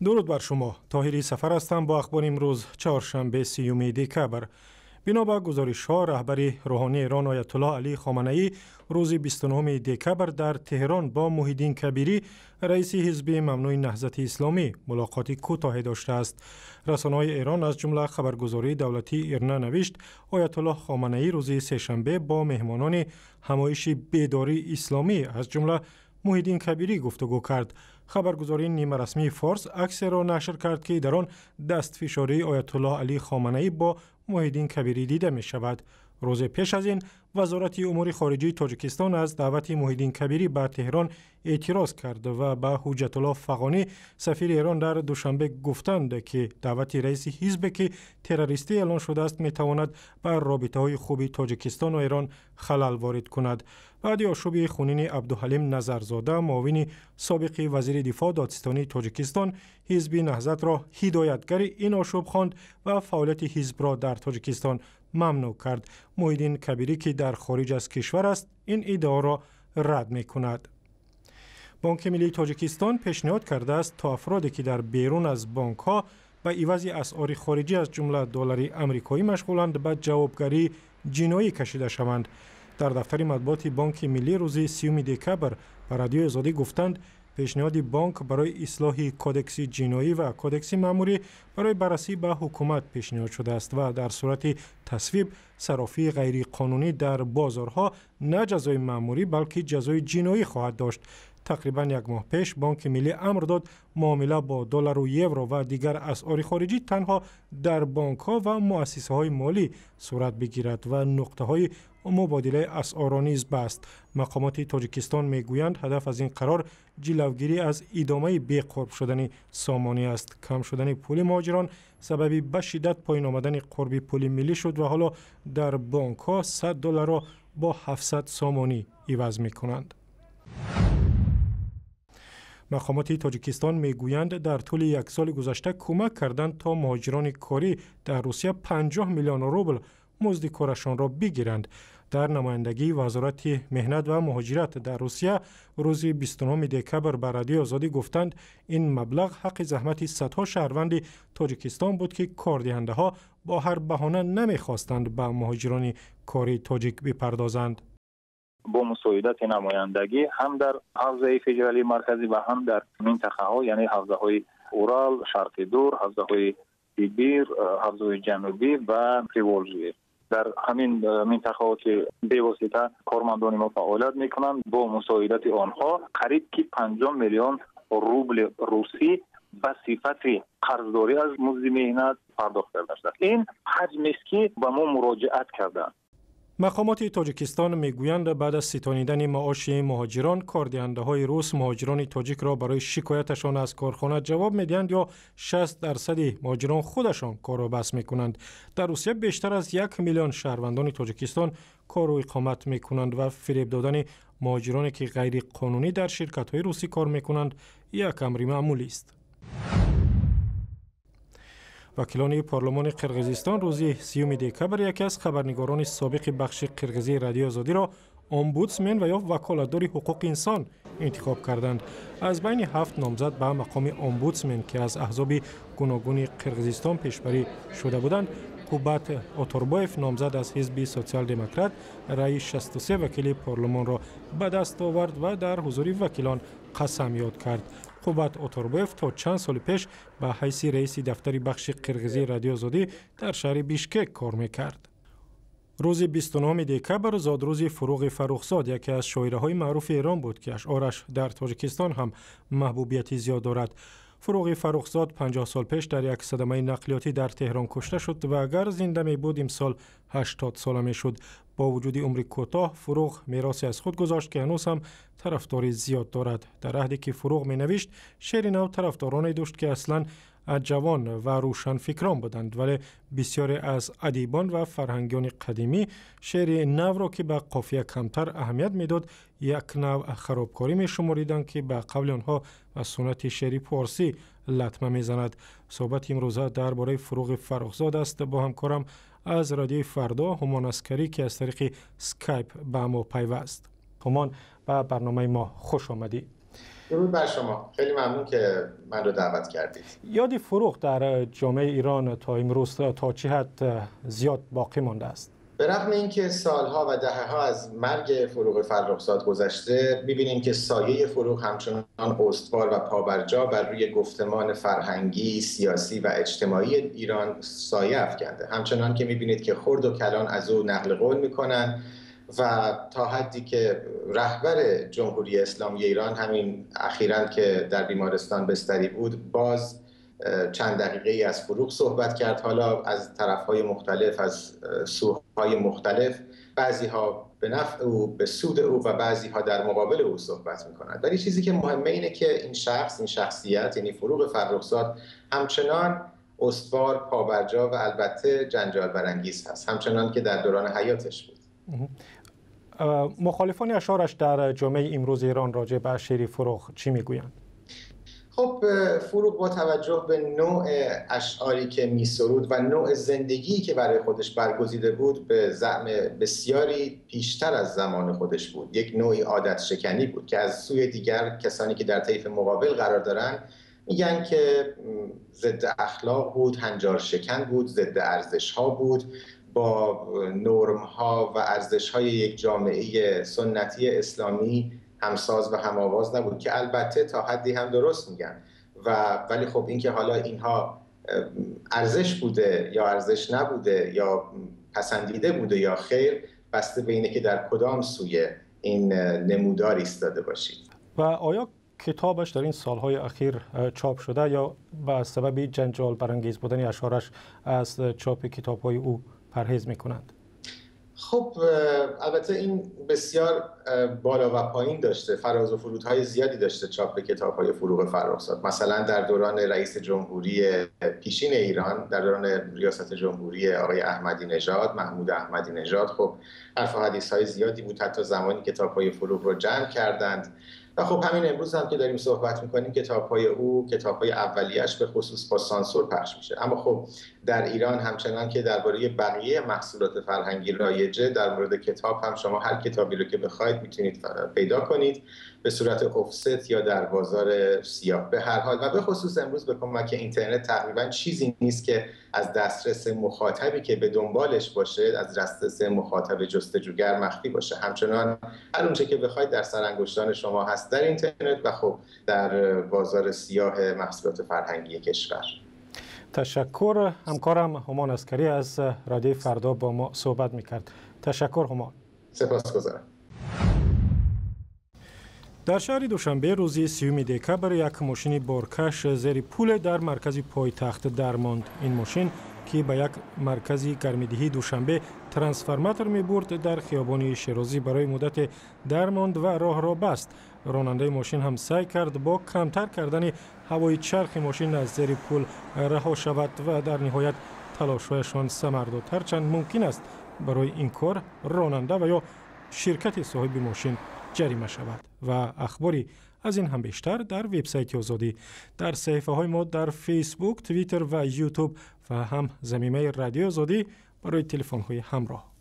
درود بر شما. طاهری سفر هستم با اخبار امروز چهارشنبه 30 دکبر. بنا به گزارش‌ها، رهبر روحانی ایران آیت الله علی خامنه‌ای روز 29 دکبر در تهران با محیدین کبیری رئیس حزب ممنوع نهضت اسلامی ملاقاتی کوتاهی داشته است. رسانه‌های ایران از جمله خبرگزاری دولتی ایرنا نوشت آیت الله خامنه‌ای روز سه‌شنبه با مهمانان همایش بیداری اسلامی از جمله محیدین کبیری گفتگو کرد. خبرگزاری نیمه رسمی فارس عکس را نشر کرد که در آن دستفشاری آیت الله علی خامنه‌ای با محیدین کبیری دیده می شود. روز پیش از این وزارت امور خارجه تاجیکستان از دعوت محیدین کبیری به تهران اعتراض کرد و به حجت الله فغانی سفیر ایران در دوشنبه گفتند که دعوت رئیس حزب که تروریستی اعلان شده است می تواند بر رابطه‌های خوب تاجیکستان و ایران خلل وارد کند. بعد آشوب خونین عبدالحلیم نظرزاده معاون سابق وزیر دفاع دادستانی تاجیکستان حزب نهضت را هدایتگر این آشوب خواند و فعالیت حزب را در تاجیکستان ممنوع کرد. محیدین کبیری که در خارج از کشور است این ادعا را رد می کند. بانک ملی تاجیکستان پیشنهاد کرده است تا افرادی که در بیرون از بانک ها به عوض اسعار خارجی از جمله دلار آمریکایی مشغولند به جوابگری جنایی کشیده شوند. در دفتر مطبوعات بانک ملی روز 30 دکبر به رادیو آزادی گفتند پیشنهاد بانک برای اصلاح کودکس جنایی و کودکس مأموری برای بررسی به حکومت پیشنهاد شده است و در صورت تصویب صرافی غیر قانونی در بازارها نه جزای مأموری بلکه جزای جنایی خواهد داشت. تقریبا یک ماه پیش بانک ملی امر داد معامله با دلار و یورو و دیگر اسعار خارجی تنها در بانک ها و مؤسسه های مالی صورت بگیرد و نقطه های مبادله اسعار نیز بست. مقامات تاجیکستان میگویند هدف از این قرار جلوگیری از ادامه بی‌قرب شدن سامانی است. کم شدن پول مهاجران سبب به شدت پایین آمدن قرب پول ملی شد و حالا در بانک ها $100 را با 700 سامانی عوض می کنند. مقامات تاجیکستان میگویند در طول یک سال گذشته کمک کردند تا مهاجران کاری در روسیه 50 میلیون روبل مزد کارشان را بگیرند. در نمایندگی وزارت مهنت و مهاجرت در روسیه روز 29 دکبر به رادیو آزادی گفتند این مبلغ حق زحمت صدها شهروند تاجیکستان بود که کاردهنده ها با هر بهانه نمیخواستند به مهاجران کاری تاجیک بپردازند. با مساعدت نمایندگی هم در حوزه فدرالی مرکزی و هم در منطقه ها یعنی حوزه های اورال، شرق دور، حوزه های سیبیر، حوزه های جنوبی و پریولژی در همین منطقه ها که به واسطه کارمندان ما فعالیت میکنند با مساعدت آنها قریب که 50 میلیون روبل روسی به صفت قرضداری از مزد مهنت پرداخت کرده شده. این حجمی است که به ما مراجعت کردند. مقامات تاجیکستان میگویند بعد از ستانیدن معاش مهاجران کاردهنده‌های روس مهاجران تاجیک را برای شکایتشان از کارخانه جواب میدهند یا 60% مهاجران خودشان کار را بس میکنند. در روسیه بیشتر از 1 میلیون شهروندان تاجیکستان کار و اقامت میکنند و فریب دادن مهاجرانی که غیر قانونی در شرکت‌های روسی کار میکنند یک امر معمولی است. وکیلان پارلمان قرقیزستان روز 30 دکبر یکی از خبرنگاران سابق بخش قرقیزی رادیو آزادی را امبودسمن و یا وکالتدار حقوق انسان انتخاب کردند. از بین 7 نامزد به مقام امبودسمن که از احزاب گوناگون قرقیزستان پیشبری شده بودند، قوبت اتوربایف نامزد از حزب سوسیال دموکرات رای 63 وکیل پارلمان را به دست آورد و در حضور وکیلان قسم یاد کرد. قوبت اتوربایف تا چند سال پیش به حیث رئیس دفتر بخش قرقیزی رادیو آزادی در شهر بیشکک کار میکرد. روز 29 دکبر زادروز فروغ فرخزاد یکی از شاعرهای معروف ایران بود که اشعارش در تاجیکستان هم محبوبیت زیاد دارد. فروغ فرخزاد 50 سال پیش در یک صدمه نقلیاتی در تهران کشته شد و اگر زنده می بود امسال 80 ساله می شد. با وجود عمر کوتاه فروغ میراثی از خود گذاشت که هنوز هم طرفداری زیاد دارد. در عهدی که فروغ می نوشت شعر نو طرفدارانی داشت که اصلا جوان و روشن فکران بودند، ولی بسیاری از ادیبان و فرهنگیان قدیمی شعر نو را که به قافیه کمتر اهمیت میداد یک نوع خرابکاری می شماریدند که به قول آنها و سنت شعر فارسی لطمه میزند. صحبت امروزه درباره فروغ فرخزاد است با همکارم از رادیو فردا هومان عسکری که از طریق اسکایپ به ما پیوست. هومان، به برنامه ما خوش آمدی. درود بر شما. خیلی ممنون که من رو دعوت کردید. یاد فروغ در جامعه ایران تا امروز تا چه حد زیاد باقی مانده است؟ به رغم اینکه سالها و دهه‌ها از مرگ فروغ فرخزاد گذشته، می‌بینیم که سایه فروغ همچنان استوار و پابرجا بر روی گفتمان فرهنگی، سیاسی و اجتماعی ایران سایه افکنده. همچنان که می‌بینید که خرد و کلان از او نقل قول می‌کنند و تا حدی که رهبر جمهوری اسلامی ایران همین اخیراً که در بیمارستان بستری بود، باز چند دقیقه‌ای از فروغ صحبت کرد. حالا از طرف‌های مختلف، از سوهای مختلف، بعضی‌ها به نفع او، به سود او و بعضی‌ها در مقابل او صحبت می‌کنند. ولی چیزی که مهمه اینه که این شخصیت یعنی فروغ فرخزاد همچنان استوار، پابرجا و البته جنجال برانگیز هست، همچنان که در دوران حیاتش بود. مخالفان اشعارش در جامعه امروز ایران راجع به شعر فروغ چی میگویند؟ خب فروغ با توجه به نوع اشعاری که می‌سرود و نوع زندگی که برای خودش برگزیده بود، به زعم بسیاری پیشتر از زمان خودش بود. یک نوعی عادت شکنی بود که از سوی دیگر کسانی که در طیف مقابل قرار دارن میگن که ضد اخلاق بود، هنجار شکن بود، ضد ارزش‌ها بود، با نرم‌ها و ارزش‌های یک جامعه سنتی اسلامی همساز و هم‌آواز نبود، که البته تا حدی هم درست میگن. ولی خب اینکه حالا اینها ارزش بوده یا ارزش نبوده یا پسندیده بوده یا خیر، بسته به اینه که در کدام سوی این نمودار ایستاده باشید. و آیا کتابش در این سالهای اخیر چاپ شده یا به سبب جنجال برانگیز بودن اشعارش از چاپ کتاب‌های او پرهیز می‌کنند؟ خب البته این بسیار بالا و پایین داشته، فراز و فرودهای زیادی داشته چاپ کتاب‌های فروغ فرخزاد. مثلا در دوران رئیس جمهوری پیشین ایران، در دوران ریاست جمهوری آقای احمدی نژاد، محمود احمدی نژاد، خب حرف و حدیث‌های زیادی بود، حتی زمانی کتاب‌های فروغ رو جمع کردند. و خب همین امروز هم که داریم صحبت می‌کنیم کتاب‌های او، کتاب‌های اولیه‌اش به خصوص با سانسور پخش میشه. اما خب در ایران همچنان که درباره بقیه محصولات فرهنگی رایجه، در مورد کتاب هم شما هر کتابی رو که بخواید میتونید پیدا کنید به صورت افست یا در بازار سیاه. به هر حال و به خصوص امروز به کمک اینترنت تقریبا چیزی نیست که از دسترس مخاطبی که به دنبالش باشه، از دسترس مخاطب جستجوگر مخفی باشه. همچنان هر اونچه که بخواید در سرانگشتان شما هست در اینترنت و خب در بازار سیاه محصولات فرهنگی کشور. تشکر. همکارم همان عسکری از رادیو فردا با ما صحبت میکرد. تشکر همان. سپاسگزارم. در شهر دوشنبه روز 30 دکبر یک ماشین بارکش زیر پول در مرکز پایتخت درماند. این ماشین که به یک مرکز گرمیدهی دوشنبه ترانسفورماتور می برد در خیابان شیرازی برای مدت درماند و راه را بست. راننده ماشین هم سعی کرد با کمتر کردن هوای چرخ ماشین از زیر پول رها شود و در نهایت تلاش‌هایشان ثمر داد. هرچند ممکن است برای این کار راننده و یا شرکت صاحب ماشین جریمه شود. و اخباری از این هم بیشتر در وبسایت آزادی، در صفحه‌های ما در فیسبوک، توییتر و یوتیوب و هم زمینه رادیو آزادی برای تلفن‌های همراه.